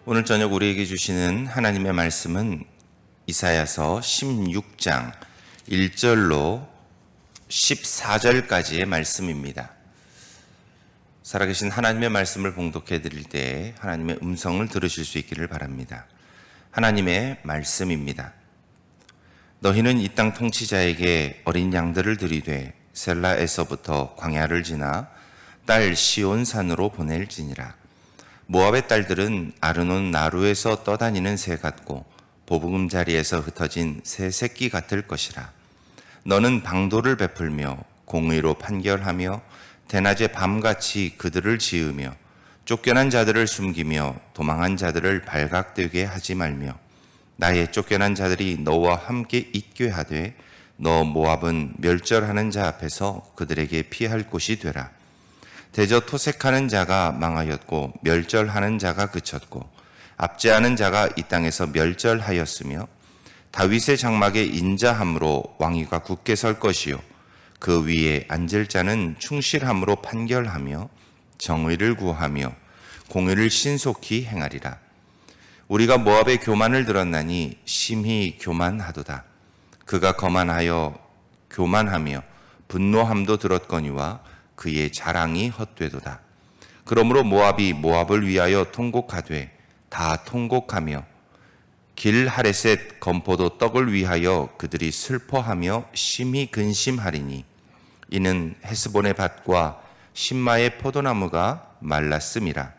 오늘 저녁 우리에게 주시는 하나님의 말씀은 이사야서 16장 1절로 14절까지의 말씀입니다. 살아계신 하나님의 말씀을 봉독해 드릴 때 하나님의 음성을 들으실 수 있기를 바랍니다. 하나님의 말씀입니다. 너희는 이 땅 통치자에게 어린 양들을 들이되 셀라에서부터 광야를 지나 딸 시온산으로 보낼지니라. 모압의 딸들은 아르논 나루에서 떠다니는 새 같고 보금자리에서 흩어진 새 새끼 같을 것이라. 너는 방도를 베풀며 공의로 판결하며 대낮에 밤같이 그들을 지으며 쫓겨난 자들을 숨기며 도망한 자들을 발각되게 하지 말며 나의 쫓겨난 자들이 너와 함께 있게 하되 너 모압은 멸절하는 자 앞에서 그들에게 피할 곳이 되라. 대저 토색하는 자가 망하였고 멸절하는 자가 그쳤고 압제하는 자가 이 땅에서 멸절하였으며 다윗의 장막에 인자함으로 왕위가 굳게 설 것이요 그 위에 앉을 자는 충실함으로 판결하며 정의를 구하며 공의를 신속히 행하리라. 우리가 모압의 교만을 들었나니 심히 교만하도다. 그가 거만하여 교만하며 분노함도 들었거니와 그의 자랑이 헛되도다. 그러므로 모압이 모압을 위하여 통곡하되 다 통곡하며 길 하레셋 건포도 떡을 위하여 그들이 슬퍼하며 심히 근심하리니 이는 헤스본의 밭과 신마의 포도나무가 말랐음이라.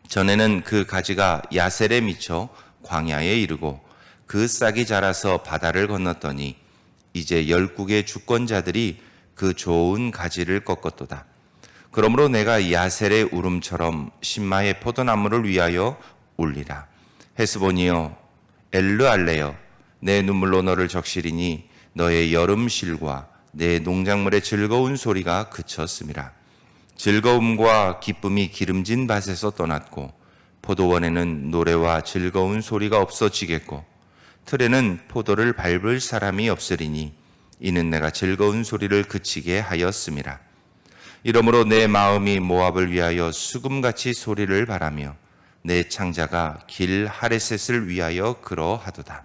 전에는 그 가지가 야셀에 미쳐 광야에 이르고 그 싹이 자라서 바다를 건넜더니 이제 열국의 주권자들이 그 좋은 가지를 꺾었도다. 그러므로 내가 야셀의 울음처럼 신마의 포도나무를 위하여 울리라. 헤스본이여 엘르알레여 내 눈물로 너를 적시리니 너의 여름실과 내 농작물의 즐거운 소리가 그쳤음이라. 즐거움과 기쁨이 기름진 밭에서 떠났고 포도원에는 노래와 즐거운 소리가 없어지겠고 틀에는 포도를 밟을 사람이 없으리니 이는 내가 즐거운 소리를 그치게 하였음이라. 이러므로 내 마음이 모압을 위하여 수금같이 소리를 바라며 내 창자가 길 하레셋을 위하여 그러하도다.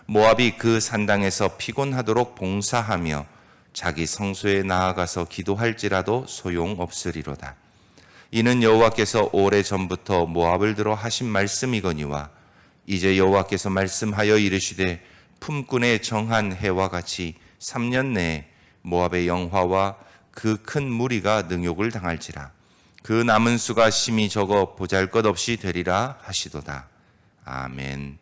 모압이 그 산당에서 피곤하도록 봉사하며 자기 성소에 나아가서 기도할지라도 소용없으리로다. 이는 여호와께서 오래전부터 모압을 들어 하신 말씀이거니와 이제 여호와께서 말씀하여 이르시되 품꾼의 정한 해와 같이 3년 내에 모압의 영화와 그 큰 무리가 능욕을 당할지라. 그 남은 수가 심히 적어 보잘것없이 되리라 하시도다. 아멘.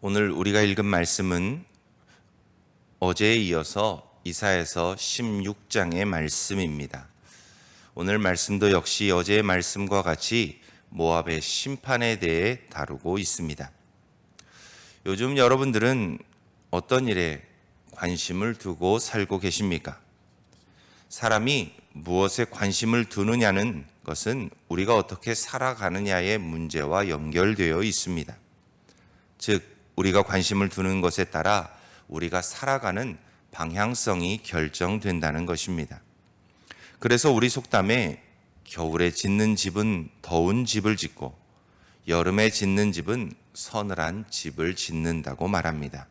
오늘 우리가 읽은 말씀은 어제에 이어서 이사야서 16장의 말씀입니다. 오늘 말씀도 역시 어제의 말씀과 같이 모압의 심판에 대해 다루고 있습니다. 요즘 여러분들은 어떤 일에 관심을 두고 살고 계십니까? 사람이 무엇에 관심을 두느냐는 것은 우리가 어떻게 살아가느냐의 문제와 연결되어 있습니다. 즉, 우리가 관심을 두는 것에 따라 우리가 살아가는 방향성이 결정된다는 것입니다. 그래서 우리 속담에 겨울에 짓는 집은 더운 집을 짓고 여름에 짓는 집은 서늘한 집을 짓는다고 말합니다.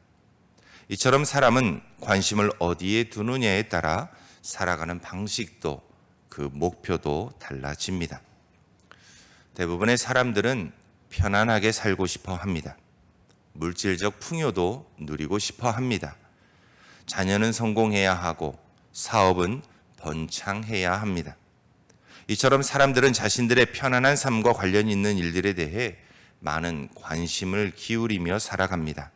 이처럼 사람은 관심을 어디에 두느냐에 따라 살아가는 방식도 그 목표도 달라집니다. 대부분의 사람들은 편안하게 살고 싶어 합니다. 물질적 풍요도 누리고 싶어 합니다. 자녀는 성공해야 하고 사업은 번창해야 합니다. 이처럼 사람들은 자신들의 편안한 삶과 관련 있는 일들에 대해 많은 관심을 기울이며 살아갑니다.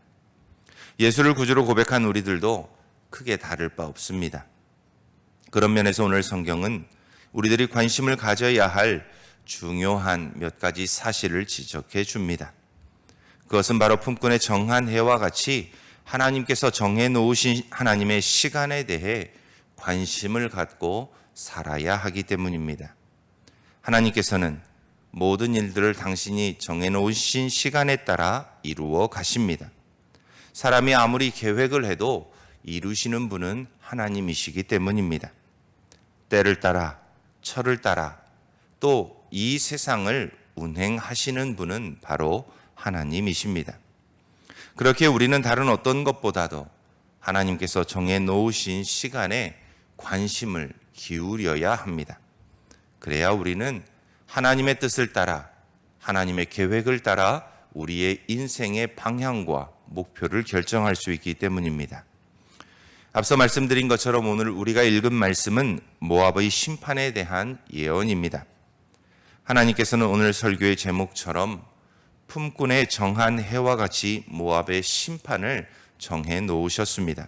예수를 구주로 고백한 우리들도 크게 다를 바 없습니다. 그런 면에서 오늘 성경은 우리들이 관심을 가져야 할 중요한 몇 가지 사실을 지적해 줍니다. 그것은 바로 품꾼의 정한 해와 같이 하나님께서 정해 놓으신 하나님의 시간에 대해 관심을 갖고 살아야 하기 때문입니다. 하나님께서는 모든 일들을 당신이 정해놓으신 시간에 따라 이루어 가십니다. 사람이 아무리 계획을 해도 이루시는 분은 하나님이시기 때문입니다. 때를 따라 철을 따라 또 이 세상을 운행하시는 분은 바로 하나님이십니다. 그렇게 우리는 다른 어떤 것보다도 하나님께서 정해 놓으신 시간에 관심을 기울여야 합니다. 그래야 우리는 하나님의 뜻을 따라 하나님의 계획을 따라 우리의 인생의 방향과 목표를 결정할 수 있기 때문입니다. 앞서 말씀드린 것처럼 오늘 우리가 읽은 말씀은 모압의 심판에 대한 예언입니다. 하나님께서는 오늘 설교의 제목처럼 품꾼의 정한 해와 같이 모압의 심판을 정해 놓으셨습니다.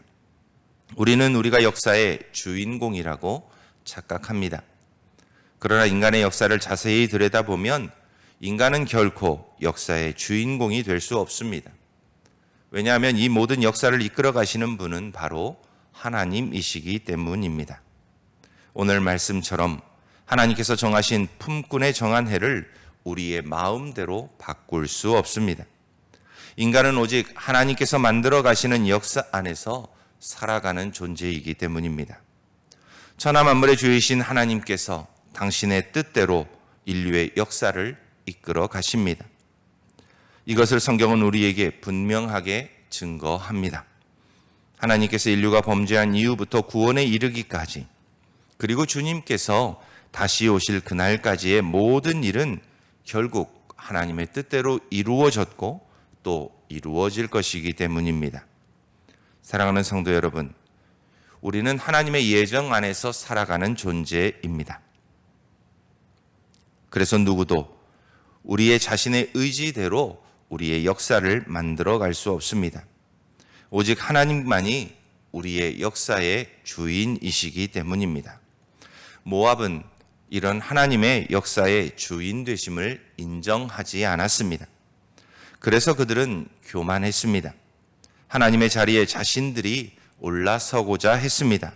우리는 우리가 역사의 주인공이라고 착각합니다. 그러나 인간의 역사를 자세히 들여다보면 인간은 결코 역사의 주인공이 될 수 없습니다. 왜냐하면 이 모든 역사를 이끌어 가시는 분은 바로 하나님이시기 때문입니다. 오늘 말씀처럼 하나님께서 정하신 품꾼의 정한 해를 우리의 마음대로 바꿀 수 없습니다. 인간은 오직 하나님께서 만들어 가시는 역사 안에서 살아가는 존재이기 때문입니다. 천하 만물의 주이신 하나님께서 당신의 뜻대로 인류의 역사를 이끌어 가십니다. 이것을 성경은 우리에게 분명하게 증거합니다. 하나님께서 인류가 범죄한 이후부터 구원에 이르기까지, 그리고 주님께서 다시 오실 그날까지의 모든 일은 결국 하나님의 뜻대로 이루어졌고 또 이루어질 것이기 때문입니다. 사랑하는 성도 여러분, 우리는 하나님의 예정 안에서 살아가는 존재입니다. 그래서 누구도 우리의 자신의 의지대로 우리의 역사를 만들어 갈 수 없습니다. 오직 하나님만이 우리의 역사의 주인이시기 때문입니다. 모압은 이런 하나님의 역사의 주인 되심을 인정하지 않았습니다. 그래서 그들은 교만했습니다. 하나님의 자리에 자신들이 올라서고자 했습니다.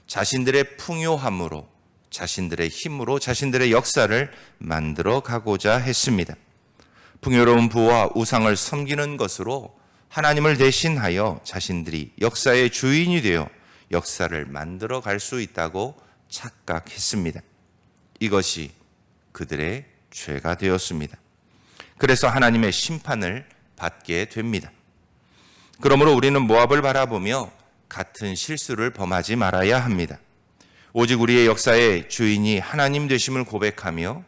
자신들의 풍요함으로, 자신들의 힘으로 자신들의 역사를 만들어 가고자 했습니다. 풍요로운 부와 우상을 섬기는 것으로 하나님을 대신하여 자신들이 역사의 주인이 되어 역사를 만들어 갈 수 있다고 착각했습니다. 이것이 그들의 죄가 되었습니다. 그래서 하나님의 심판을 받게 됩니다. 그러므로 우리는 모압을 바라보며 같은 실수를 범하지 말아야 합니다. 오직 우리의 역사의 주인이 하나님 되심을 고백하며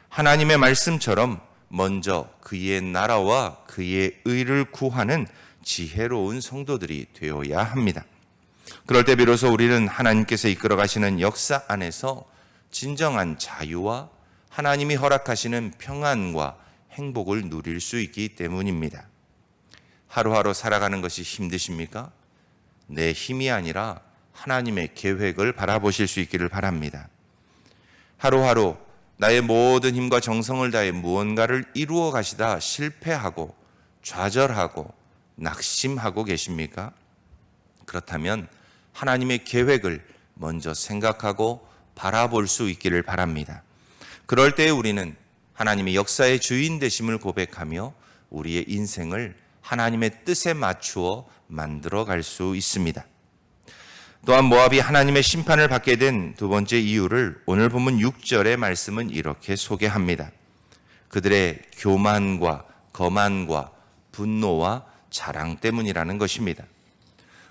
하나님의 말씀처럼 먼저 그의 나라와 그의 의를 구하는 지혜로운 성도들이 되어야 합니다. 그럴 때 비로소 우리는 하나님께서 이끌어 가시는 역사 안에서 진정한 자유와 하나님이 허락하시는 평안과 행복을 누릴 수 있기 때문입니다. 하루하루 살아가는 것이 힘드십니까? 내 힘이 아니라 하나님의 계획을 바라보실 수 있기를 바랍니다. 하루하루 나의 모든 힘과 정성을 다해 무언가를 이루어 가시다 실패하고 좌절하고 낙심하고 계십니까? 그렇다면 하나님의 계획을 먼저 생각하고 바라볼 수 있기를 바랍니다. 그럴 때 우리는 하나님의 역사의 주인 되심을 고백하며 우리의 인생을 하나님의 뜻에 맞추어 만들어 갈 수 있습니다. 또한 모압이 하나님의 심판을 받게 된 두 번째 이유를 오늘 본문 6절의 말씀은 이렇게 소개합니다. 그들의 교만과 거만과 분노와 자랑 때문이라는 것입니다.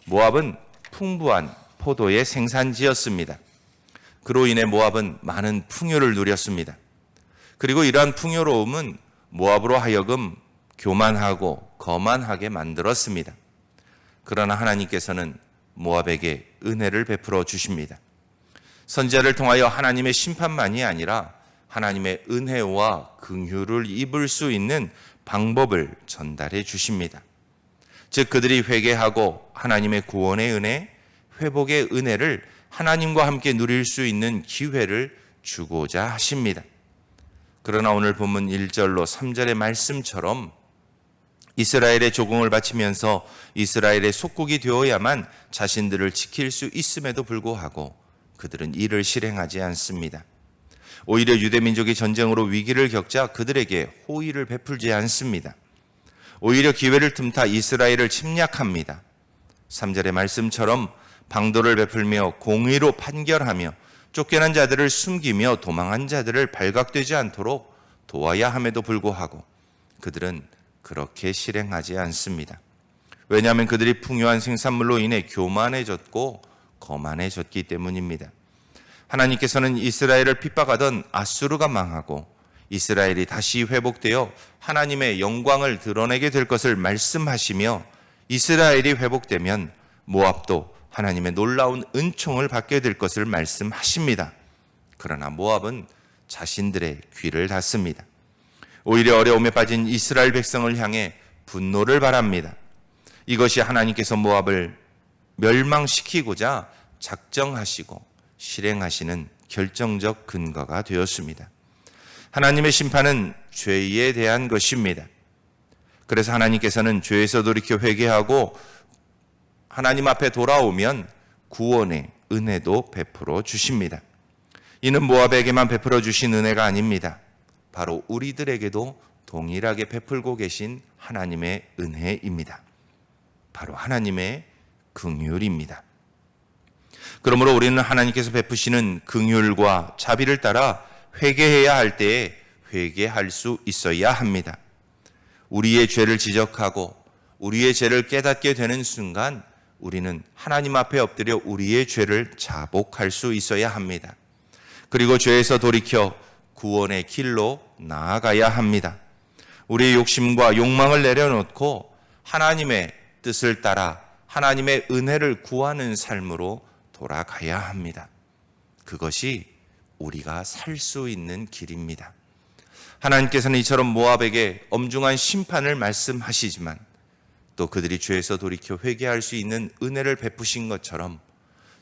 모압은 풍부한 포도의 생산지였습니다. 그로 인해 모압은 많은 풍요를 누렸습니다. 그리고 이러한 풍요로움은 모압으로 하여금 교만하고 거만하게 만들었습니다. 그러나 하나님께서는 모압에게 은혜를 베풀어 주십니다. 선지자를 통하여 하나님의 심판만이 아니라 하나님의 은혜와 긍휼을 입을 수 있는 방법을 전달해 주십니다. 즉 그들이 회개하고 하나님의 구원의 은혜, 회복의 은혜를 하나님과 함께 누릴 수 있는 기회를 주고자 하십니다. 그러나 오늘 본문 1절로 3절의 말씀처럼 이스라엘의 조공을 바치면서 이스라엘의 속국이 되어야만 자신들을 지킬 수 있음에도 불구하고 그들은 이를 실행하지 않습니다. 오히려 유대민족이 전쟁으로 위기를 겪자 그들에게 호의를 베풀지 않습니다. 오히려 기회를 틈타 이스라엘을 침략합니다. 3절의 말씀처럼 방도를 베풀며 공의로 판결하며 쫓겨난 자들을 숨기며 도망한 자들을 발각되지 않도록 도와야 함에도 불구하고 그들은 그렇게 실행하지 않습니다. 왜냐하면 그들이 풍요한 생산물로 인해 교만해졌고 거만해졌기 때문입니다. 하나님께서는 이스라엘을 핍박하던 아수르가 망하고 이스라엘이 다시 회복되어 하나님의 영광을 드러내게 될 것을 말씀하시며 이스라엘이 회복되면 모압도 하나님의 놀라운 은총을 받게 될 것을 말씀하십니다. 그러나 모압은 자신들의 귀를 닫습니다. 오히려 어려움에 빠진 이스라엘 백성을 향해 분노를 바랍니다. 이것이 하나님께서 모압을 멸망시키고자 작정하시고 실행하시는 결정적 근거가 되었습니다. 하나님의 심판은 죄에 대한 것입니다. 그래서 하나님께서는 죄에서 돌이켜 회개하고 하나님 앞에 돌아오면 구원의 은혜도 베풀어 주십니다. 이는 모압에게만 베풀어 주신 은혜가 아닙니다. 바로 우리들에게도 동일하게 베풀고 계신 하나님의 은혜입니다. 바로 하나님의 긍휼입니다. 그러므로 우리는 하나님께서 베푸시는 긍휼과 자비를 따라 회개해야 할 때에 회개할 수 있어야 합니다. 우리의 죄를 지적하고 우리의 죄를 깨닫게 되는 순간 우리는 하나님 앞에 엎드려 우리의 죄를 자복할 수 있어야 합니다. 그리고 죄에서 돌이켜 구원의 길로 나아가야 합니다. 우리의 욕심과 욕망을 내려놓고 하나님의 뜻을 따라 하나님의 은혜를 구하는 삶으로 돌아가야 합니다. 그것이 우리가 살 수 있는 길입니다. 하나님께서는 이처럼 모압에게 엄중한 심판을 말씀하시지만 또 그들이 죄에서 돌이켜 회개할 수 있는 은혜를 베푸신 것처럼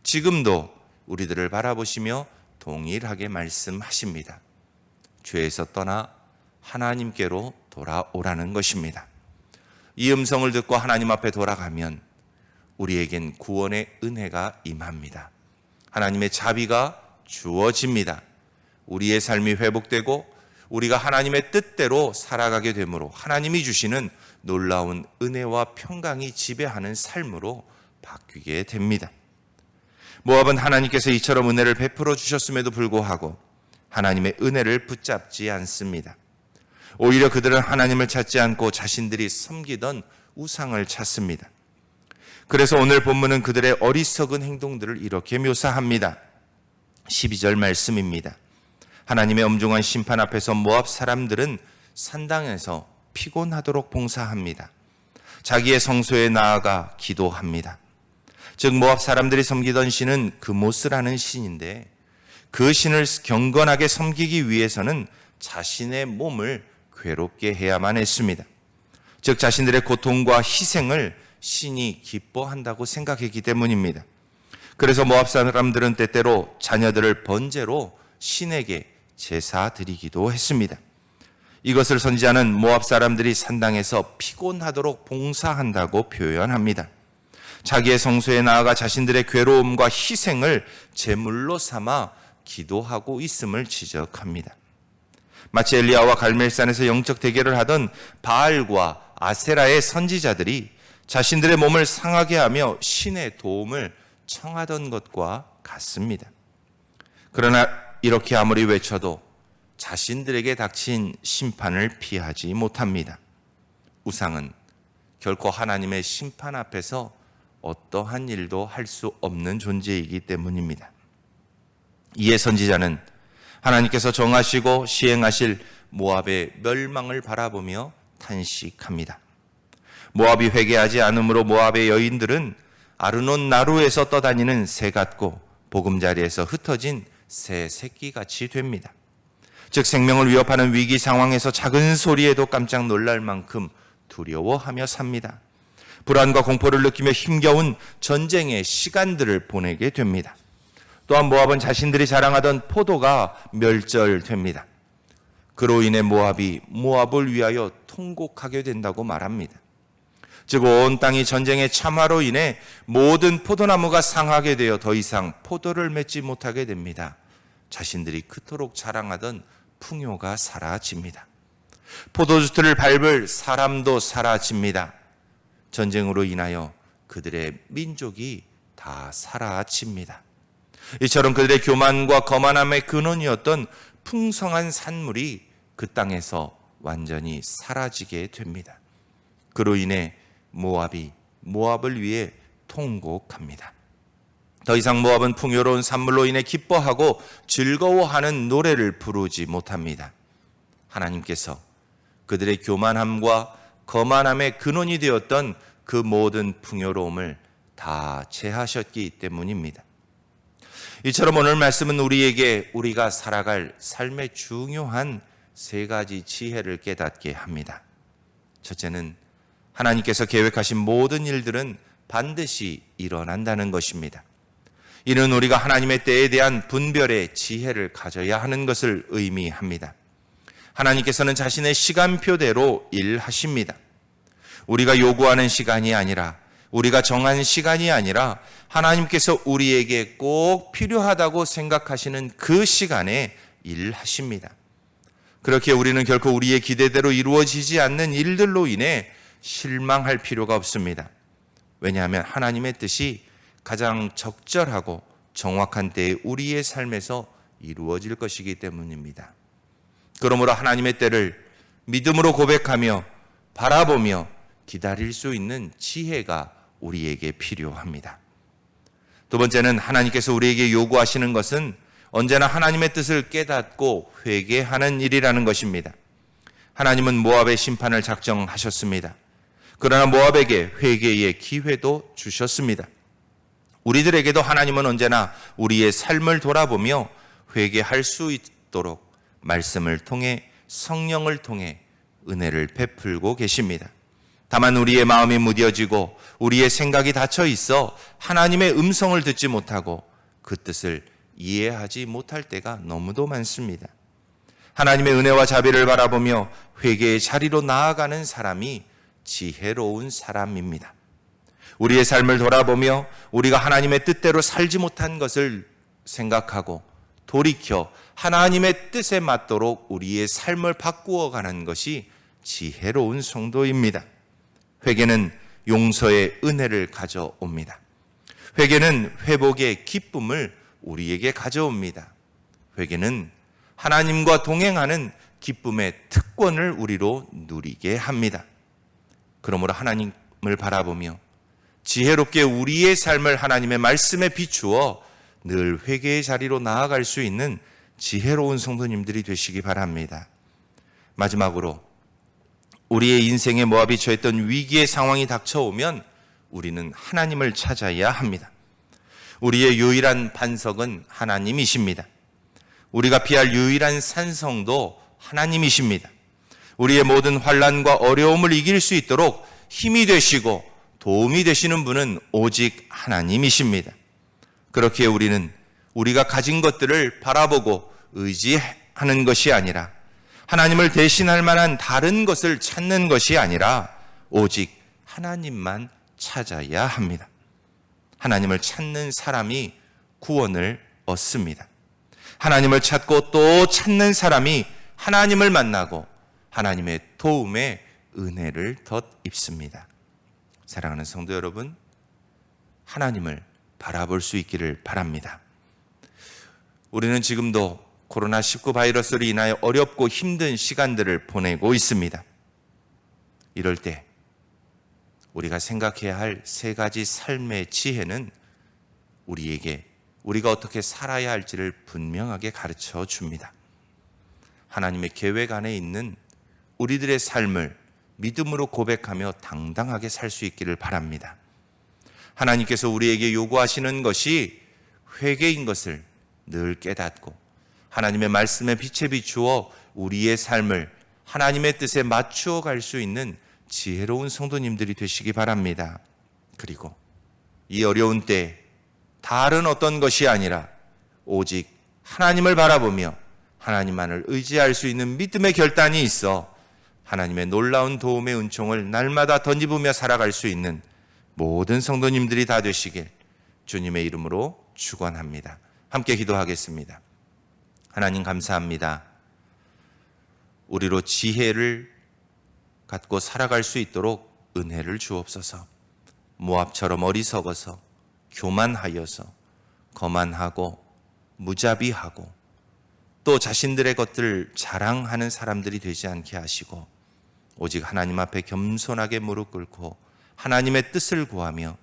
지금도 우리들을 바라보시며 동일하게 말씀하십니다. 죄에서 떠나 하나님께로 돌아오라는 것입니다. 이 음성을 듣고 하나님 앞에 돌아가면 우리에겐 구원의 은혜가 임합니다. 하나님의 자비가 주어집니다. 우리의 삶이 회복되고 우리가 하나님의 뜻대로 살아가게 되므로 하나님이 주시는 놀라운 은혜와 평강이 지배하는 삶으로 바뀌게 됩니다. 모압은 하나님께서 이처럼 은혜를 베풀어 주셨음에도 불구하고 하나님의 은혜를 붙잡지 않습니다. 오히려 그들은 하나님을 찾지 않고 자신들이 섬기던 우상을 찾습니다. 그래서 오늘 본문은 그들의 어리석은 행동들을 이렇게 묘사합니다. 12절 말씀입니다. 하나님의 엄중한 심판 앞에서 모압 사람들은 산당에서 피곤하도록 봉사합니다. 자기의 성소에 나아가 기도합니다. 즉 모압 사람들이 섬기던 신은 그모스라는 신인데 그 신을 경건하게 섬기기 위해서는 자신의 몸을 괴롭게 해야만 했습니다. 즉 자신들의 고통과 희생을 신이 기뻐한다고 생각했기 때문입니다. 그래서 모압 사람들은 때때로 자녀들을 번제로 신에게 제사 드리기도 했습니다. 이것을 선지자는 모압 사람들이 산당에서 피곤하도록 봉사한다고 표현합니다. 자기의 성소에 나아가 자신들의 괴로움과 희생을 제물로 삼아 기도하고 있음을 지적합니다. 마치 엘리야와 갈멜산에서 영적 대결을 하던 바알과 아세라의 선지자들이 자신들의 몸을 상하게 하며 신의 도움을 청하던 것과 같습니다. 그러나 이렇게 아무리 외쳐도 자신들에게 닥친 심판을 피하지 못합니다. 우상은 결코 하나님의 심판 앞에서 어떠한 일도 할 수 없는 존재이기 때문입니다. 이에 선지자는 하나님께서 정하시고 시행하실 모압의 멸망을 바라보며 탄식합니다. 모압이 회개하지 않으므로 모압의 여인들은 아르논 나루에서 떠다니는 새 같고 보금자리에서 흩어진 새 새끼같이 됩니다. 즉 생명을 위협하는 위기 상황에서 작은 소리에도 깜짝 놀랄 만큼 두려워하며 삽니다. 불안과 공포를 느끼며 힘겨운 전쟁의 시간들을 보내게 됩니다. 또한 모압은 자신들이 자랑하던 포도가 멸절됩니다. 그로 인해 모압이 모압을 위하여 통곡하게 된다고 말합니다. 즉 온 땅이 전쟁의 참화로 인해 모든 포도나무가 상하게 되어 더 이상 포도를 맺지 못하게 됩니다. 자신들이 그토록 자랑하던 풍요가 사라집니다. 포도주틀을 밟을 사람도 사라집니다. 전쟁으로 인하여 그들의 민족이 다 사라집니다. 이처럼 그들의 교만과 거만함의 근원이었던 풍성한 산물이 그 땅에서 완전히 사라지게 됩니다. 그로 인해 모압이 모압을 위해 통곡합니다. 더 이상 모압은 풍요로운 산물로 인해 기뻐하고 즐거워하는 노래를 부르지 못합니다. 하나님께서 그들의 교만함과 거만함의 근원이 되었던 그 모든 풍요로움을 다 제하셨기 때문입니다. 이처럼 오늘 말씀은 우리에게 우리가 살아갈 삶의 중요한 세 가지 지혜를 깨닫게 합니다. 첫째는 하나님께서 계획하신 모든 일들은 반드시 일어난다는 것입니다. 이는 우리가 하나님의 때에 대한 분별의 지혜를 가져야 하는 것을 의미합니다. 하나님께서는 자신의 시간표대로 일하십니다. 우리가 요구하는 시간이 아니라, 우리가 정한 시간이 아니라 하나님께서 우리에게 꼭 필요하다고 생각하시는 그 시간에 일하십니다. 그렇게 우리는 결코 우리의 기대대로 이루어지지 않는 일들로 인해 실망할 필요가 없습니다. 왜냐하면 하나님의 뜻이 가장 적절하고 정확한 때에 우리의 삶에서 이루어질 것이기 때문입니다. 그러므로 하나님의 때를 믿음으로 고백하며 바라보며 기다릴 수 있는 지혜가 우리에게 필요합니다. 두 번째는 하나님께서 우리에게 요구하시는 것은 언제나 하나님의 뜻을 깨닫고 회개하는 일이라는 것입니다. 하나님은 모압의 심판을 작정하셨습니다. 그러나 모압에게 회개의 기회도 주셨습니다. 우리들에게도 하나님은 언제나 우리의 삶을 돌아보며 회개할 수 있도록 말씀을 통해 성령을 통해 은혜를 베풀고 계십니다. 다만 우리의 마음이 무뎌지고 우리의 생각이 닫혀 있어 하나님의 음성을 듣지 못하고 그 뜻을 이해하지 못할 때가 너무도 많습니다. 하나님의 은혜와 자비를 바라보며 회개의 자리로 나아가는 사람이 지혜로운 사람입니다. 우리의 삶을 돌아보며 우리가 하나님의 뜻대로 살지 못한 것을 생각하고 돌이켜 하나님의 뜻에 맞도록 우리의 삶을 바꾸어가는 것이 지혜로운 성도입니다. 회개는 용서의 은혜를 가져옵니다. 회개는 회복의 기쁨을 우리에게 가져옵니다. 회개는 하나님과 동행하는 기쁨의 특권을 우리로 누리게 합니다. 그러므로 하나님을 바라보며 지혜롭게 우리의 삶을 하나님의 말씀에 비추어 늘 회개의 자리로 나아갈 수 있는 지혜로운 성도님들이 되시기 바랍니다. 마지막으로 우리의 인생에 모압이 처했던 위기의 상황이 닥쳐오면 우리는 하나님을 찾아야 합니다. 우리의 유일한 반석은 하나님이십니다. 우리가 피할 유일한 산성도 하나님이십니다. 우리의 모든 환난과 어려움을 이길 수 있도록 힘이 되시고 도움이 되시는 분은 오직 하나님이십니다. 그렇기에 우리는 우리가 가진 것들을 바라보고 의지하는 것이 아니라 하나님을 대신할 만한 다른 것을 찾는 것이 아니라 오직 하나님만 찾아야 합니다. 하나님을 찾는 사람이 구원을 얻습니다. 하나님을 찾고 또 찾는 사람이 하나님을 만나고 하나님의 도움에 은혜를 덧입습니다. 사랑하는 성도 여러분, 하나님을 바라볼 수 있기를 바랍니다. 우리는 지금도 코로나19 바이러스로 인하여 어렵고 힘든 시간들을 보내고 있습니다. 이럴 때 우리가 생각해야 할 세 가지 삶의 지혜는 우리에게 우리가 어떻게 살아야 할지를 분명하게 가르쳐 줍니다. 하나님의 계획 안에 있는 우리들의 삶을 믿음으로 고백하며 당당하게 살 수 있기를 바랍니다. 하나님께서 우리에게 요구하시는 것이 회개인 것을 늘 깨닫고 하나님의 말씀에 빛에 비추어 우리의 삶을 하나님의 뜻에 맞추어 갈 수 있는 지혜로운 성도님들이 되시기 바랍니다. 그리고 이 어려운 때 다른 어떤 것이 아니라 오직 하나님을 바라보며 하나님만을 의지할 수 있는 믿음의 결단이 있어 하나님의 놀라운 도움의 은총을 날마다 덧입으며 살아갈 수 있는 모든 성도님들이 다 되시길 주님의 이름으로 축원합니다. 함께 기도하겠습니다. 하나님 감사합니다. 우리로 지혜를 갖고 살아갈 수 있도록 은혜를 주옵소서. 모압처럼 어리석어서 교만하여서 거만하고 무자비하고 또 자신들의 것들을 자랑하는 사람들이 되지 않게 하시고 오직 하나님 앞에 겸손하게 무릎 꿇고 하나님의 뜻을 구하며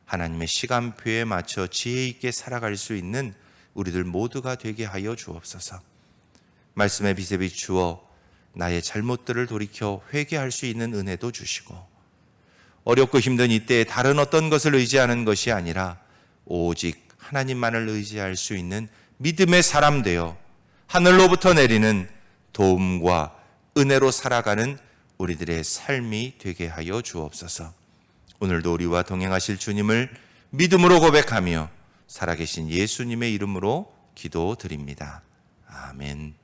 하나님의 시간표에 맞춰 지혜 있게 살아갈 수 있는 우리들 모두가 되게 하여 주옵소서. 말씀의 빛에 비추어 나의 잘못들을 돌이켜 회개할 수 있는 은혜도 주시고 어렵고 힘든 이때에 다른 어떤 것을 의지하는 것이 아니라 오직 하나님만을 의지할 수 있는 믿음의 사람 되어 하늘로부터 내리는 도움과 은혜로 살아가는 우리들의 삶이 되게 하여 주옵소서. 오늘도 우리와 동행하실 주님을 믿음으로 고백하며 살아계신 예수님의 이름으로 기도드립니다. 아멘.